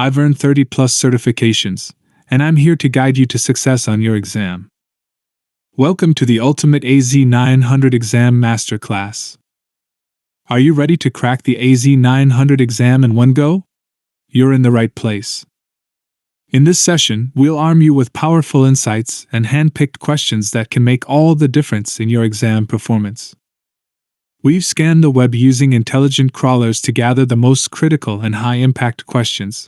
I've earned 30 plus certifications, and I'm here to guide you to success on your exam. Welcome to the ultimate AZ-900 exam masterclass. Are you ready to crack the AZ-900 exam in one go? You're in the right place. In this session, we'll arm you with powerful insights and hand-picked questions that can make all the difference in your exam performance. We've scanned the web using intelligent crawlers to gather the most critical and high-impact questions,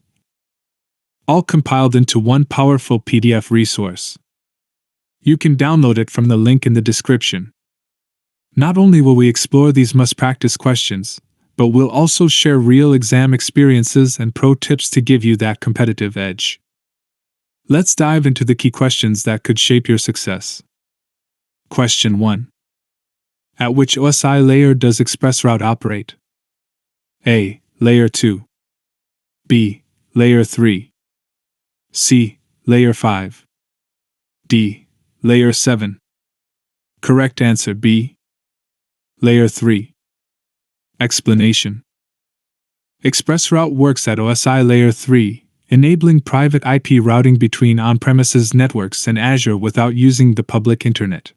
all compiled into one powerful PDF resource. You can download it from the link in the description. Not only will we explore these must-practice questions, but we'll also share real exam experiences and pro tips to give you that competitive edge. Let's dive into the key questions that could shape your success. Question 1. At which OSI layer does ExpressRoute operate? A. Layer 2. B. Layer 3. C. Layer 5. D. Layer 7. Correct answer B. Layer 3. Explanation. ExpressRoute works at OSI Layer 3, enabling private IP routing between on-premises networks and Azure without using the public internet.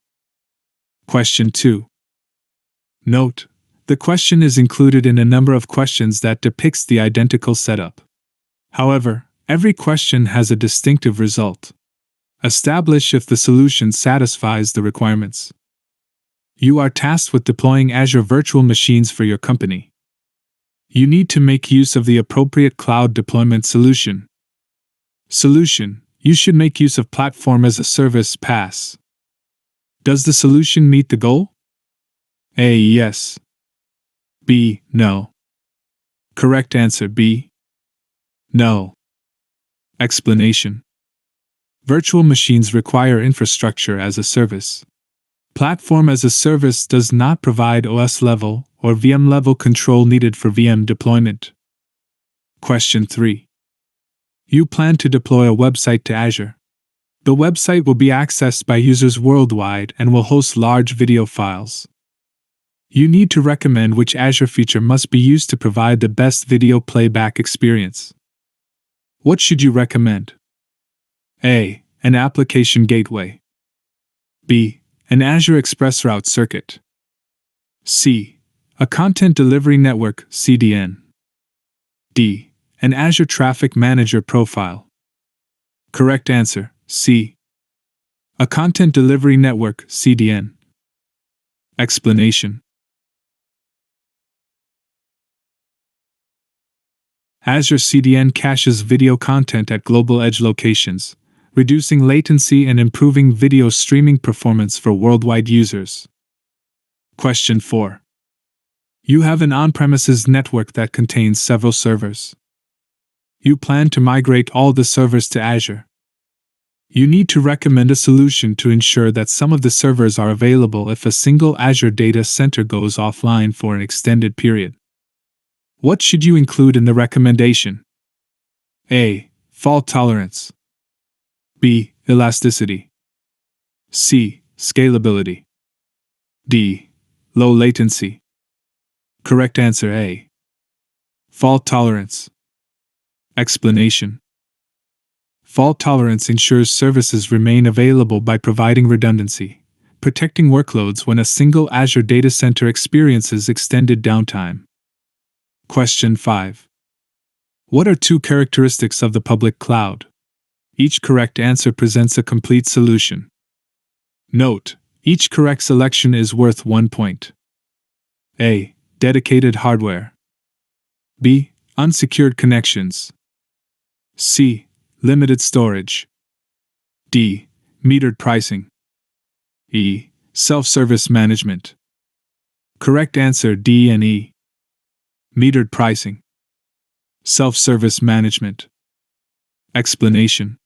Question 2. Note: the question is included in a number of questions that depicts the identical setup. However, every question has a distinctive result. Establish if the solution satisfies the requirements. You are tasked with deploying Azure virtual machines for your company. You need to make use of the appropriate cloud deployment solution. Solution: you should make use of Platform as a Service PaaS. Does the solution meet the goal? A. Yes. B. No. Correct answer B. No. Explanation. Virtual machines require infrastructure as a service. Platform as a Service does not provide OS level or VM level control needed for VM deployment. Question 3. You plan to deploy a website to Azure. The website will be accessed by users worldwide and will host large video files. You need to recommend which Azure feature must be used to provide the best video playback experience. What should you recommend? A. An application gateway. B. An Azure ExpressRoute circuit. C. A content delivery network (CDN). D. An Azure Traffic Manager profile. Correct answer C. A content delivery network (CDN). Explanation. Azure CDN caches video content at global edge locations, reducing latency and improving video streaming performance for worldwide users. Question 4. You have an on-premises network that contains several servers. You plan to migrate all the servers to Azure. You need to recommend a solution to ensure that some of the servers are available if a single Azure data center goes offline for an extended period. What should you include in the recommendation? A. Fault tolerance. B. Elasticity. C. Scalability. D. Low latency. Correct answer A. Fault tolerance. Explanation. Fault tolerance ensures services remain available by providing redundancy, protecting workloads when a single Azure data center experiences extended downtime. Question 5. What are two characteristics of the public cloud? Each correct answer presents a complete solution. Note: each correct selection is worth 1 point. A. Dedicated hardware. B. Unsecured connections. C. Limited storage. D. Metered pricing. E. Self-service management. Correct answer D and E. Metered pricing. Self-service management. Explanation.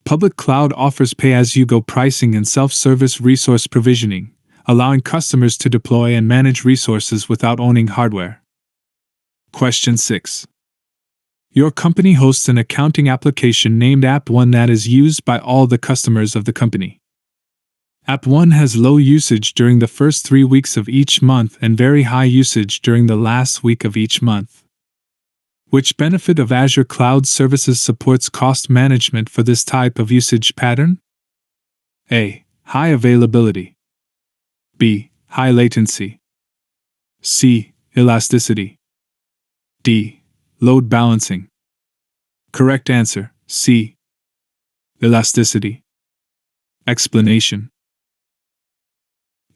Public cloud offers pay-as-you-go pricing and self-service resource provisioning, allowing customers to deploy and manage resources without owning hardware. Question 6. Your company hosts an accounting application named App1 that is used by all the customers of the company. App1 has low usage during the first 3 weeks of each month and very high usage during the last week of each month. Which benefit of Azure Cloud Services supports cost management for this type of usage pattern? A. High availability. B. High latency. C. Elasticity. D. Load balancing. Correct answer, C. Elasticity. Explanation.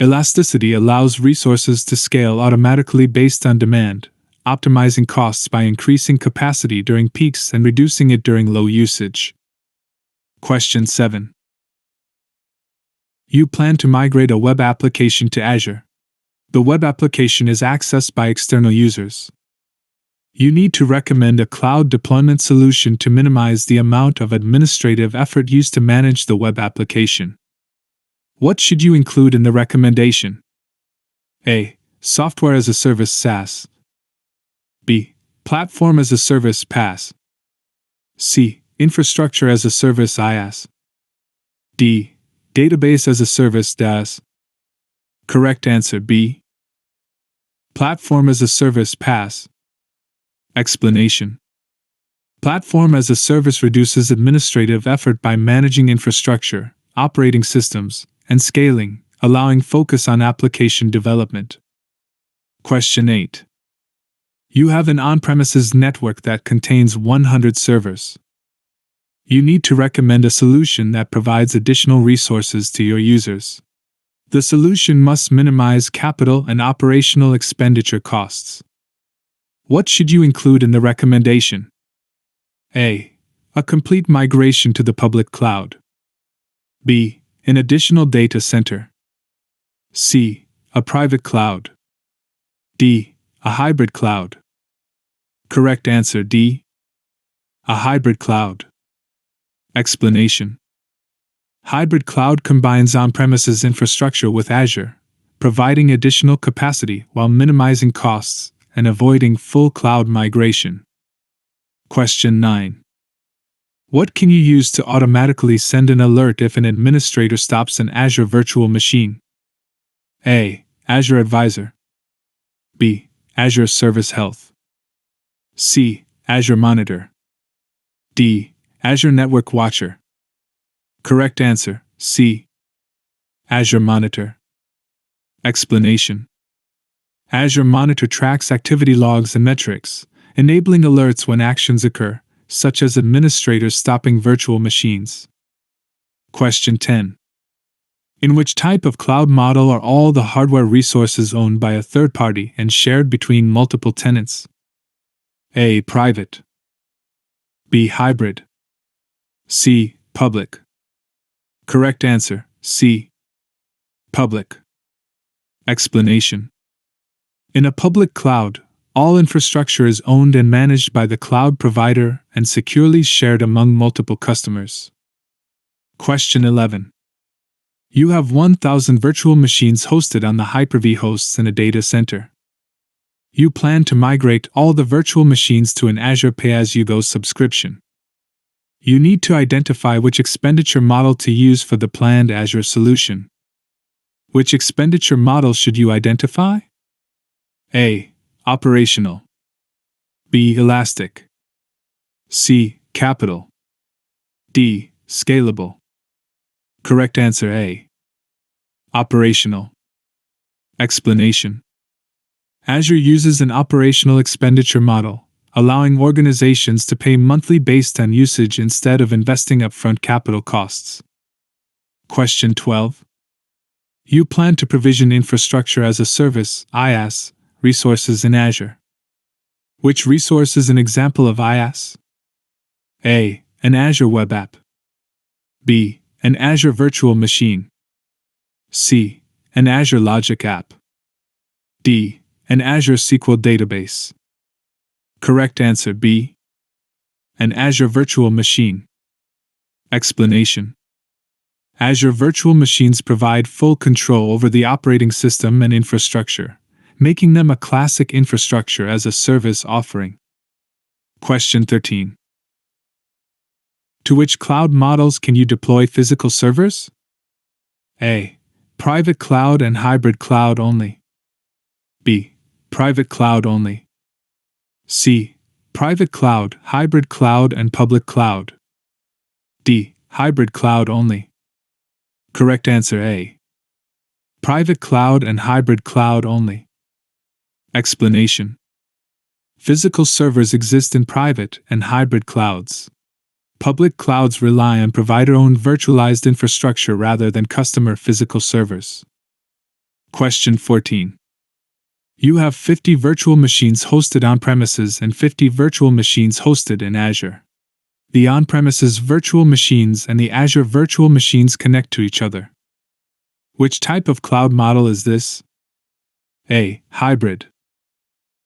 Elasticity allows resources to scale automatically based on demand, optimizing costs by increasing capacity during peaks and reducing it during low usage. Question 7. You plan to migrate a web application to Azure. The web application is accessed by external users. You need to recommend a cloud deployment solution to minimize the amount of administrative effort used to manage the web application. What should you include in the recommendation? A. Software as a Service SaaS. B. Platform as a Service PaaS. C. Infrastructure as a Service IaaS. D. Database as a Service DaaS. Correct answer B. Platform as a Service PaaS. Explanation. Platform as a Service reduces administrative effort by managing infrastructure, operating systems, and scaling, allowing focus on application development. Question 8. You have an on-premises network that contains 100 servers. You need to recommend a solution that provides additional resources to your users. The solution must minimize capital and operational expenditure costs. What should you include in the recommendation? A. A complete migration to the public cloud. B. An additional data center. C. A private cloud. D. A hybrid cloud. Correct answer D. A hybrid cloud. Explanation. Hybrid cloud combines on-premises infrastructure with Azure, providing additional capacity while minimizing costs and avoiding full cloud migration. Question 9. What can you use to automatically send an alert if an administrator stops an Azure virtual machine? A. Azure Advisor. B. Azure Service Health. C. Azure Monitor. D. Azure Network Watcher. Correct answer, C. Azure Monitor. Explanation. Azure Monitor tracks activity logs and metrics, enabling alerts when actions occur, such as administrators stopping virtual machines. Question 10. In which type of cloud model are all the hardware resources owned by a third party and shared between multiple tenants? A. Private. B. Hybrid. C. Public. Correct answer, C. Public. Explanation. In a public cloud, all infrastructure is owned and managed by the cloud provider and securely shared among multiple customers. Question 11. You have 1,000 virtual machines hosted on the Hyper-V hosts in a data center. You plan to migrate all the virtual machines to an Azure pay-as-you-go subscription. You need to identify which expenditure model to use for the planned Azure solution. Which expenditure model should you identify? A. Operational. B. Elastic. C. Capital. D. Scalable. Correct answer A. Operational. Explanation. Azure uses an operational expenditure model, allowing organizations to pay monthly based on usage instead of investing upfront capital costs. Question 12. You plan to provision infrastructure as a service, IaaS, resources in Azure. Which resource is an example of IaaS? A. An Azure web app. B. An Azure virtual machine. C. An Azure Logic app. D. An Azure SQL database. Correct answer B. An Azure virtual machine. Explanation. Azure virtual machines provide full control over the operating system and infrastructure, making them a classic infrastructure as a service offering. Question 13. To which cloud models can you deploy physical servers? A. Private cloud and hybrid cloud only. B. Private cloud only. C. Private cloud, hybrid cloud, and public cloud. D. Hybrid cloud only. Correct answer A. Private cloud and hybrid cloud only. Explanation. Physical servers exist in private and hybrid clouds. Public clouds rely on provider-owned virtualized infrastructure rather than customer physical servers. Question 14. You have 50 virtual machines hosted on-premises and 50 virtual machines hosted in Azure. The on-premises virtual machines and the Azure virtual machines connect to each other. Which type of cloud model is this? A. Hybrid.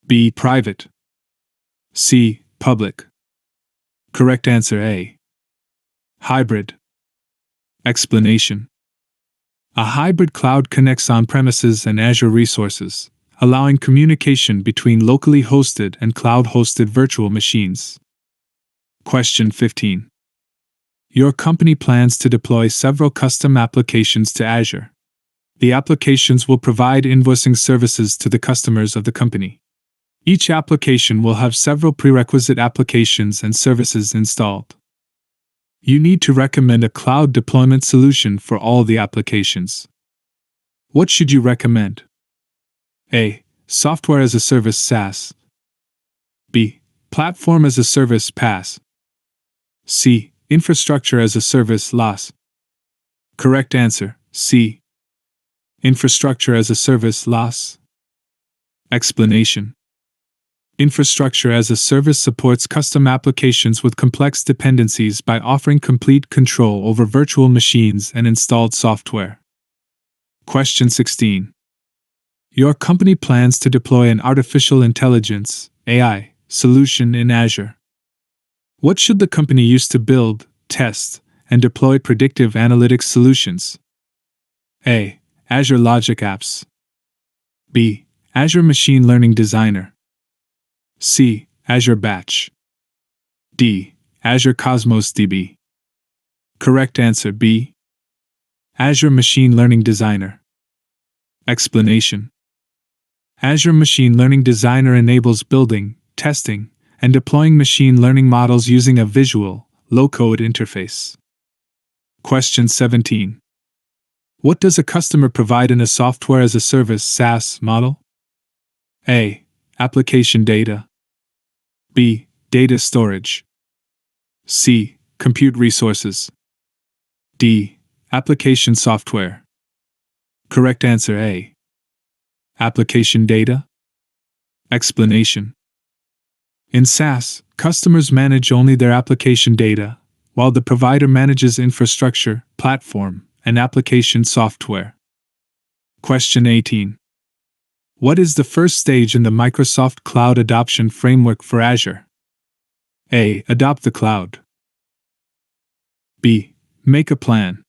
B. Private. C. Public. Correct answer A. Hybrid. Explanation. A hybrid cloud connects on-premises and Azure resources, allowing communication between locally hosted and cloud-hosted virtual machines. Question 15. Your company plans to deploy several custom applications to Azure. The applications will provide invoicing services to the customers of the company. Each application will have several prerequisite applications and services installed. You need to recommend a cloud deployment solution for all the applications. What should you recommend? A. Software as a Service SaaS. B. Platform as a Service PaaS. C. Infrastructure as a Service LaaS. Correct answer, C. Infrastructure as a Service LaaS. Explanation. Infrastructure as a Service supports custom applications with complex dependencies by offering complete control over virtual machines and installed software. Question 16. Your company plans to deploy an artificial intelligence (AI) solution in Azure. What should the company use to build, test, and deploy predictive analytics solutions? A. Azure Logic Apps. B. Azure Machine Learning Designer. C. Azure Batch. D. Azure Cosmos DB. Correct answer B. Azure Machine Learning Designer. Explanation. Azure Machine Learning Designer enables building, testing, and deploying machine learning models using a visual, low-code interface. Question 17. What does a customer provide in a software as a service SaaS model? A. Application data. B. Data storage. C. Compute resources. D. Application software. Correct answer A. Application data. Explanation. In SaaS, customers manage only their application data, while the provider manages infrastructure, platform, and application software. Question 18. What is the first stage in the Microsoft Cloud Adoption Framework for Azure? A. Adopt the cloud. B. Make a plan.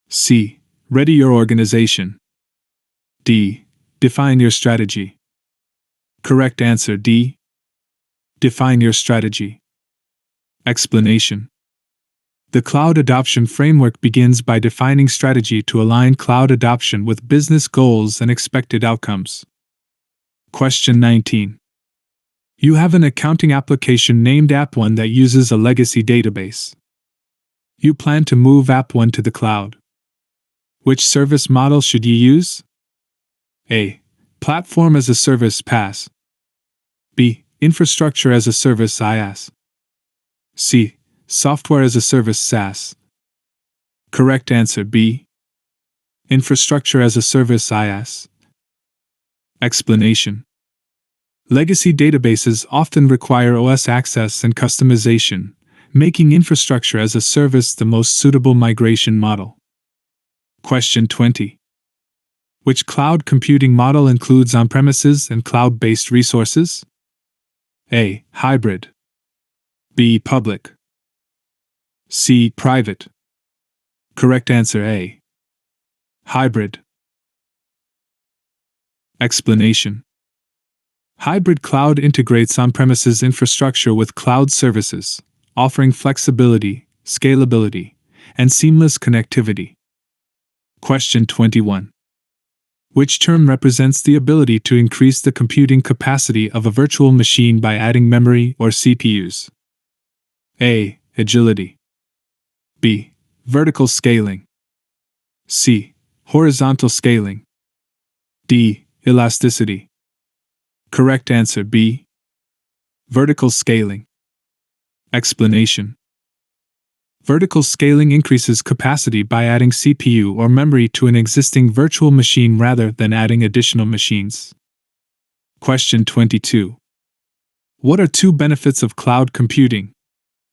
C. Ready your organization. D. Define your strategy. Correct answer D. Define your strategy. Explanation. The Cloud Adoption Framework begins by defining strategy to align cloud adoption with business goals and expected outcomes. Question 19. You have an accounting application named App1 that uses a legacy database. You plan to move App1 to the cloud. Which service model should you use? A. Platform as a Service PaaS. B. Infrastructure as a Service IaaS. C. Software as a Service SaaS. Correct answer B. Infrastructure as a Service IaaS. Explanation. Legacy databases often require OS access and customization, making infrastructure as a service the most suitable migration model. Question 20. Which cloud computing model includes on-premises and cloud-based resources? A. Hybrid. B. Public. C. Private. Correct answer A. Hybrid. Explanation. Hybrid cloud integrates on-premises infrastructure with cloud services, offering flexibility, scalability, and seamless connectivity. Question 21. Which term represents the ability to increase the computing capacity of a virtual machine by adding memory or CPUs? A. Agility. B. Vertical scaling. C. Horizontal scaling. D. Elasticity. Correct answer B. Vertical scaling. Explanation. Vertical scaling increases capacity by adding CPU or memory to an existing virtual machine rather than adding additional machines. Question 22. What are two benefits of cloud computing?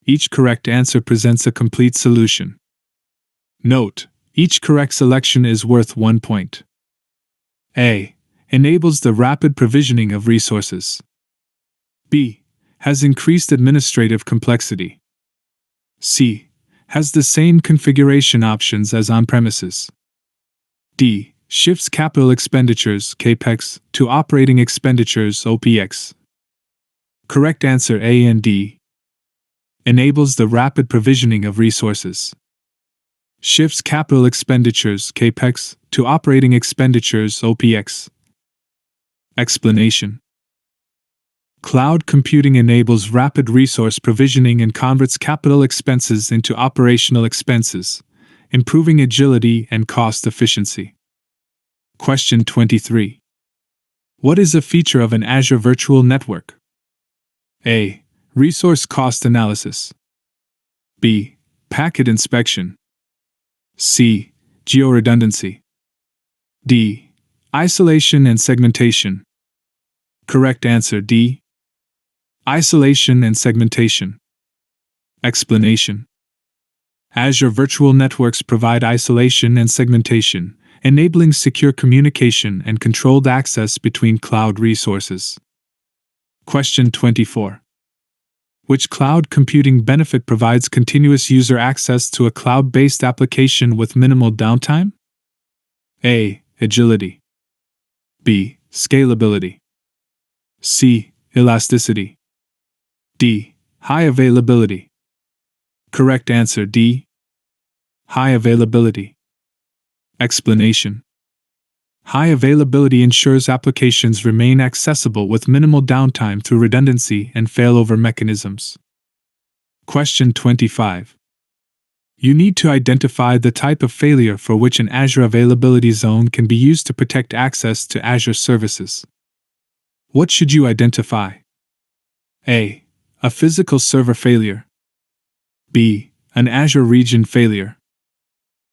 Each correct answer presents a complete solution. Note: each correct selection is worth 1 point. A. Enables the rapid provisioning of resources. B. Has increased administrative complexity. C. Has the same configuration options as on-premises. D. Shifts capital expenditures (CAPEX) to operating expenditures (OPEX). Correct answer A and D. Enables the rapid provisioning of resources. Shifts capital expenditures (CAPEX) to operating expenditures (OPEX). Explanation. Cloud computing enables rapid resource provisioning and converts capital expenses into operational expenses, improving agility and cost efficiency. Question 23. What is a feature of an Azure Virtual Network? A. Resource cost analysis. B. Packet inspection. C. Geo-redundancy. D. Isolation and segmentation. Correct answer D. Isolation and segmentation. Explanation. Azure Virtual Networks provide isolation and segmentation, enabling secure communication and controlled access between cloud resources. Question 24. Which cloud computing benefit provides continuous user access to a cloud-based application with minimal downtime? A. Agility. B. Scalability. C. Elasticity. D. High availability. Correct answer D. High availability. Explanation. High availability ensures applications remain accessible with minimal downtime through redundancy and failover mechanisms. Question 25. You need to identify the type of failure for which an Azure availability zone can be used to protect access to Azure services. What should you identify? A. A physical server failure. B. An Azure region failure.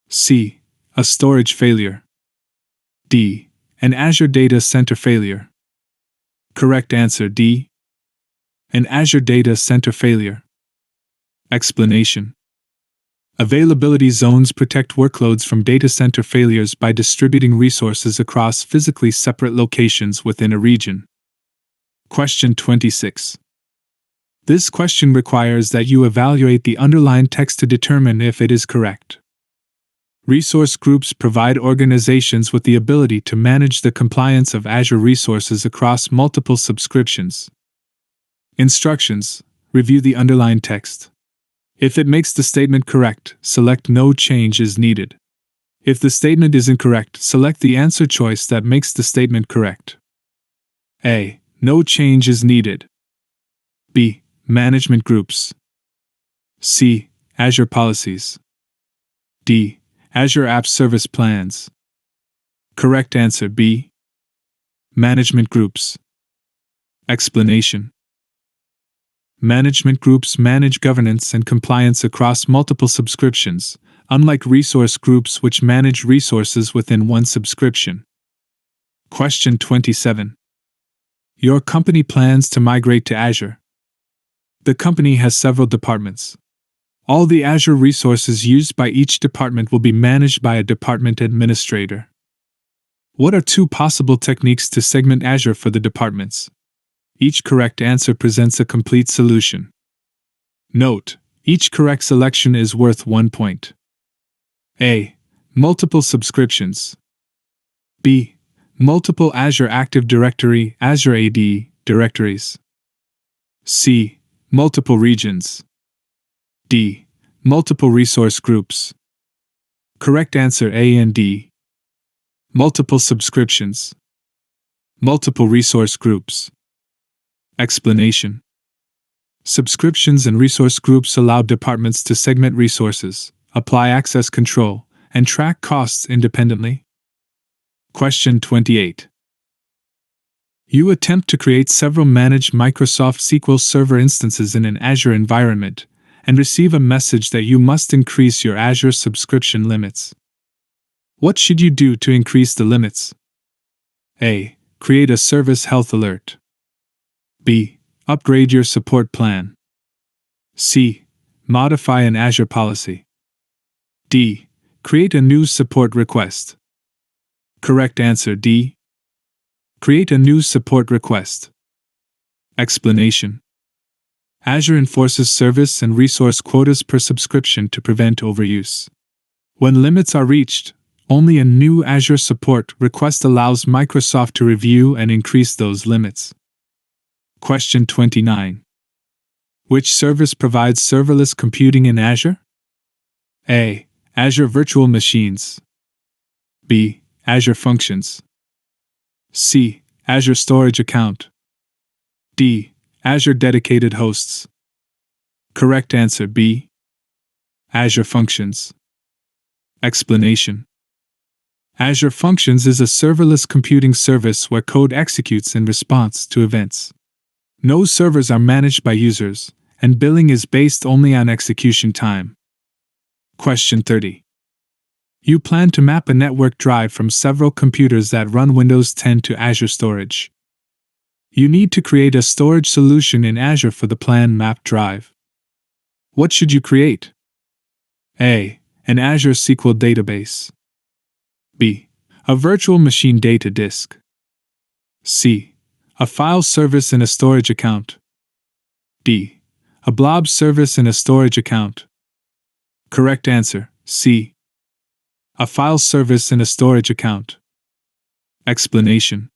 C. A storage failure. D. An Azure data center failure. Correct answer D. An Azure data center failure. Explanation. Availability zones protect workloads from data center failures by distributing resources across physically separate locations within a region. Question 26. This question requires that you evaluate the underlined text to determine if it is correct. Resource groups provide organizations with the ability to manage the compliance of Azure resources across multiple subscriptions. Instructions: review the underlined text. If it makes the statement correct, select No change is needed. If the statement is incorrect, select the answer choice that makes the statement correct. A. No change is needed. B. Management groups. C. Azure policies. D. Azure App Service plans. Correct answer B. Management groups. Explanation. Management groups manage governance and compliance across multiple subscriptions, unlike resource groups which manage resources within one subscription. Question 27. Your company plans to migrate to Azure. The company has several departments. All the Azure resources used by each department will be managed by a department administrator. What are two possible techniques to segment Azure for the departments? Each correct answer presents a complete solution. Note: each correct selection is worth 1 point. A. Multiple subscriptions. B. Multiple Azure Active Directory Azure AD directories. C. Multiple regions. D. Multiple resource groups. Correct answer A and D. Multiple subscriptions. Multiple resource groups. Explanation. Subscriptions and resource groups allow departments to segment resources, apply access control, and track costs independently. Question 28. You attempt to create several managed Microsoft SQL Server instances in an Azure environment and receive a message that you must increase your Azure subscription limits. What should you do to increase the limits? A. Create a service health alert. B. Upgrade your support plan. C. Modify an Azure policy. D. Create a new support request. Correct answer D. Create a new support request. Explanation. Azure enforces service and resource quotas per subscription to prevent overuse. When limits are reached, only a new Azure support request allows Microsoft to review and increase those limits. Question 29. Which service provides serverless computing in Azure? A. Azure Virtual Machines. B. Azure Functions. C. Azure Storage Account. D. Azure Dedicated Hosts. Correct answer B. Azure Functions. Explanation. Azure Functions is a serverless computing service where code executes in response to events. No servers are managed by users, and billing is based only on execution time. Question 30. You plan to map a network drive from several computers that run Windows 10 to Azure Storage. You need to create a storage solution in Azure for the planned mapped drive. What should you create? A. An Azure SQL database. B. A virtual machine data disk. C. A file service in a storage account. D. A blob service in a storage account. Correct answer C. A file service in a storage account. Explanation.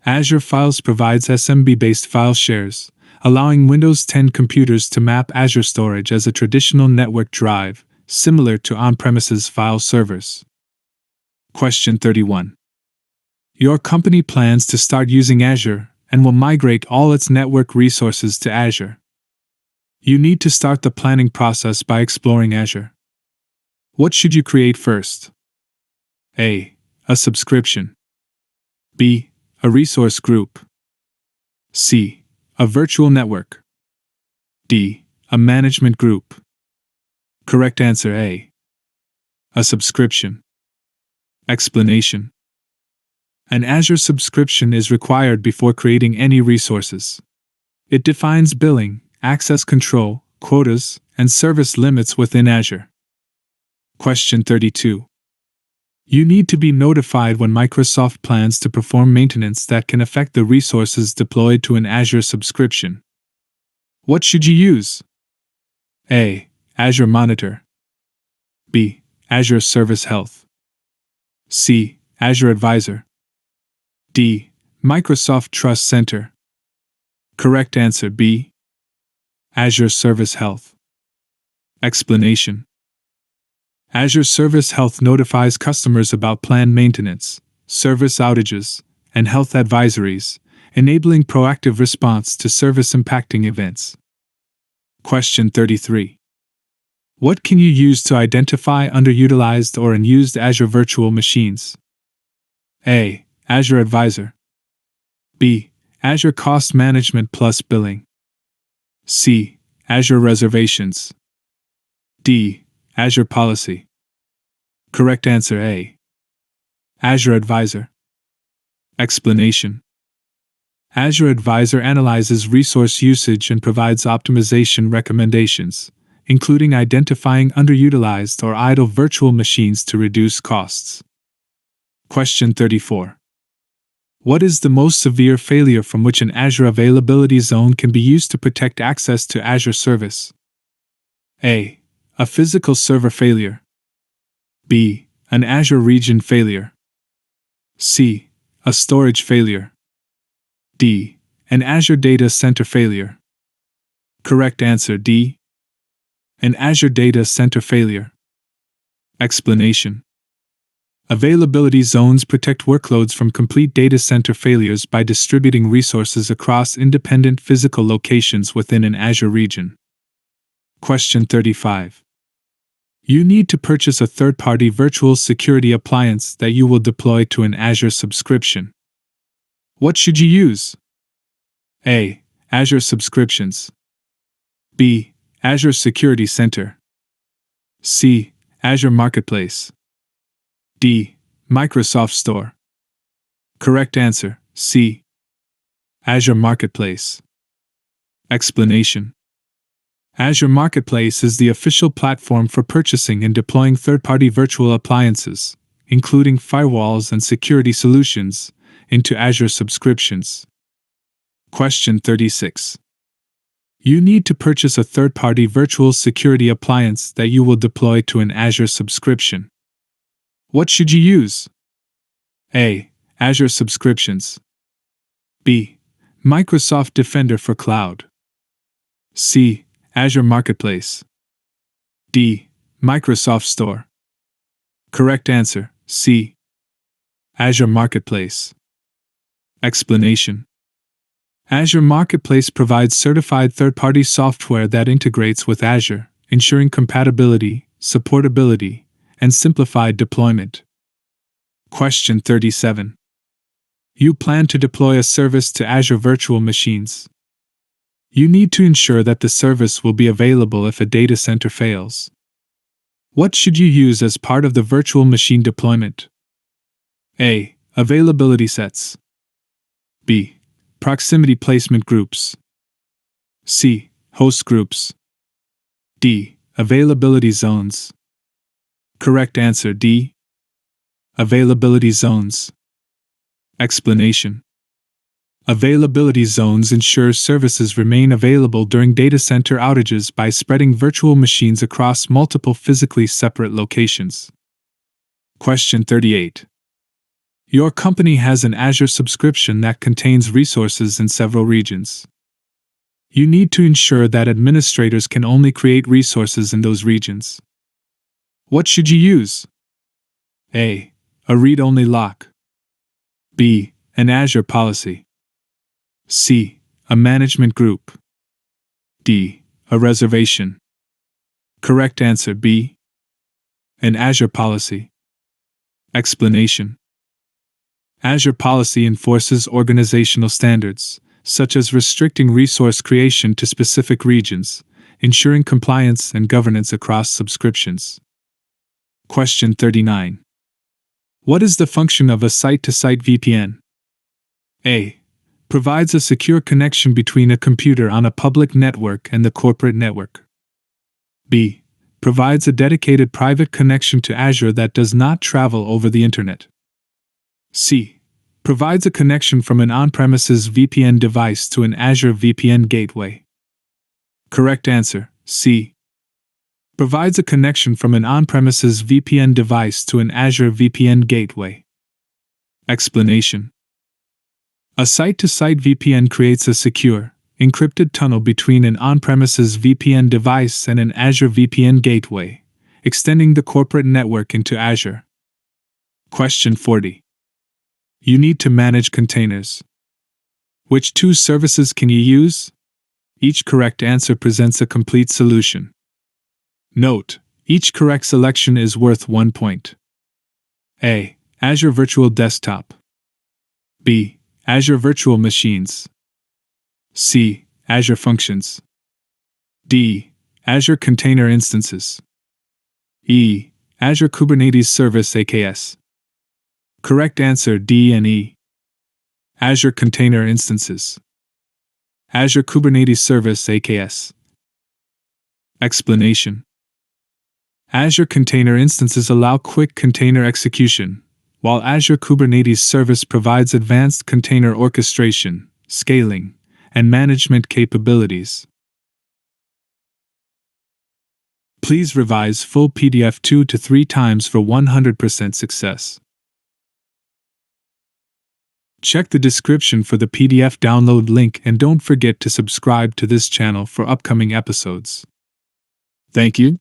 Azure Files provides SMB-based file shares, allowing Windows 10 computers to map Azure Storage as a traditional network drive, similar to on-premises file servers. Question 31. Your company plans to start using Azure and will migrate all its network resources to Azure. You need to start the planning process by exploring Azure. What should you create first? A. A subscription. B. A resource group. C. A virtual network. D. A management group. Correct answer A. A subscription. Explanation. An Azure subscription is required before creating any resources. It defines billing, access control, quotas, and service limits within Azure. Question 32. You need to be notified when Microsoft plans to perform maintenance that can affect the resources deployed to an Azure subscription. What should you use? A. Azure Monitor. B. Azure Service Health. C. Azure Advisor. D. Microsoft Trust Center. Correct answer B. Azure Service Health. Explanation. Azure Service Health notifies customers about planned maintenance, service outages, and health advisories, enabling proactive response to service-impacting events. Question 33. What can you use to identify underutilized or unused Azure virtual machines? A. Azure Advisor. B. Azure Cost Management plus Billing. C. Azure Reservations. D. Azure Policy. Correct answer A. Azure Advisor. Explanation. Azure Advisor analyzes resource usage and provides optimization recommendations, including identifying underutilized or idle virtual machines to reduce costs. Question 34. What is the most severe failure from which an Azure availability zone can be used to protect access to Azure service? A. A physical server failure. B. An Azure region failure. C. A storage failure. D. An Azure data center failure. Correct answer D. An Azure data center failure. Explanation. Availability zones protect workloads from complete data center failures by distributing resources across independent physical locations within an Azure region. Question 35. You need to purchase a third-party virtual security appliance that you will deploy to an Azure subscription. What should you use? A. Azure Subscriptions. B. Azure Security Center. C. Azure Marketplace. D. Microsoft Store. Correct answer, C. Azure Marketplace. Explanation. Azure Marketplace is the official platform for purchasing and deploying third-party virtual appliances, including firewalls and security solutions, into Azure subscriptions. Question 36. You need to purchase a third-party virtual security appliance that you will deploy to an Azure subscription. What should you use? A. Azure Subscriptions. B. Microsoft Defender for Cloud. C. Azure Marketplace. D. Microsoft Store. Correct answer, C. Azure Marketplace. Explanation. Azure Marketplace provides certified third-party software that integrates with Azure, ensuring compatibility, supportability, and simplified deployment. Question 37. You plan to deploy a service to Azure virtual machines. You need to ensure that the service will be available if a data center fails. What should you use as part of the virtual machine deployment? A. Availability sets. B. Proximity placement groups. C. Host groups. D. Availability zones. Correct answer, D. Availability zones. Explanation. Availability zones ensure services remain available during data center outages by spreading virtual machines across multiple physically separate locations. Question 38. Your company has an Azure subscription that contains resources in several regions. You need to ensure that administrators can only create resources in those regions. What should you use? A. A read-only lock. B. An Azure policy. C. A management group. D. A reservation. Correct answer, B. An Azure policy. Explanation. Azure policy enforces organizational standards, such as restricting resource creation to specific regions, ensuring compliance and governance across subscriptions. Question 39. What is the function of a site-to-site VPN? A. Provides a secure connection between a computer on a public network and the corporate network. B. Provides a dedicated private connection to Azure that does not travel over the Internet. C. Provides a connection from an on-premises VPN device to an Azure VPN gateway. Correct answer, C. Provides a connection from an on-premises VPN device to an Azure VPN gateway. Explanation. A site-to-site VPN creates a secure, encrypted tunnel between an on-premises VPN device and an Azure VPN gateway, extending the corporate network into Azure. Question 40. You need to manage containers. Which two services can you use? Each correct answer presents a complete solution. Note, each correct selection is worth 1 point. A. Azure Virtual Desktop. B. Azure Virtual Machines. C. Azure Functions. D. Azure Container Instances. E. Azure Kubernetes Service AKS. Correct answer, D and E. Azure Container Instances. Azure Kubernetes Service AKS. Explanation. Azure Container Instances allow quick container execution, while Azure Kubernetes Service provides advanced container orchestration, scaling, and management capabilities. Please revise full PDF 2 to 3 times for 100% success. Check the description for the PDF download link and don't forget to subscribe to this channel for upcoming episodes. Thank you.